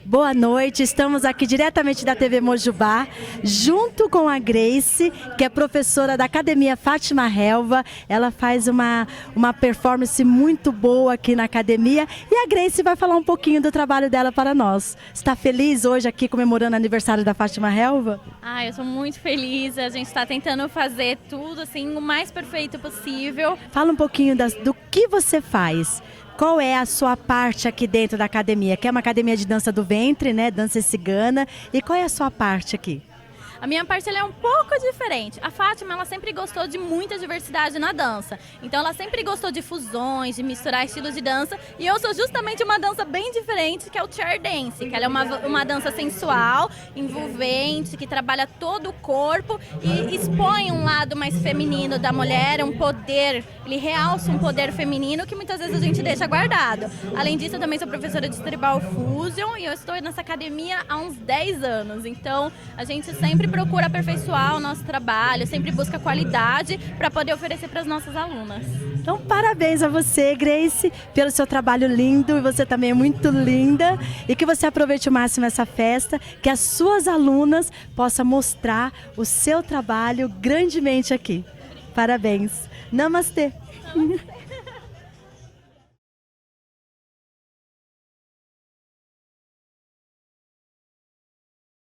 Boa noite, estamos aqui diretamente da TV Mojubá, junto com a Grace, que é professora da Academia Fátima Helva. Ela faz uma performance muito boa aqui na academia e a Grace vai falar um pouquinho do trabalho dela para nós. Está feliz hoje aqui comemorando o aniversário da Fátima Helva? Eu estou muito feliz, a gente está tentando fazer tudo assim o mais perfeito possível. Fala um pouquinho do que você faz. Qual é a sua parte aqui dentro da academia? Que é uma academia de dança do ventre, né? Dança cigana. E qual é a sua parte aqui? A minha parte ela é um pouco diferente. A Fátima ela sempre gostou de muita diversidade na dança. Então ela sempre gostou de fusões, de misturar estilos de dança. E eu sou justamente uma dança bem diferente, que é o chair dance. Que ela é uma dança sensual, envolvente, que trabalha todo o corpo e expõe um lado mais feminino da mulher, um poder. Ele realça um poder feminino que muitas vezes a gente deixa guardado. Além disso, eu também sou professora de Tribal Fusion e eu estou nessa academia há uns 10 anos. Então a gente sempre procura aperfeiçoar o nosso trabalho, sempre busca qualidade para poder oferecer para as nossas alunas. Então, parabéns a você, Grace, pelo seu trabalho lindo, e você também é muito linda, e que você aproveite o máximo essa festa, que as suas alunas possam mostrar o seu trabalho grandemente aqui. Parabéns. Namastê. Namastê.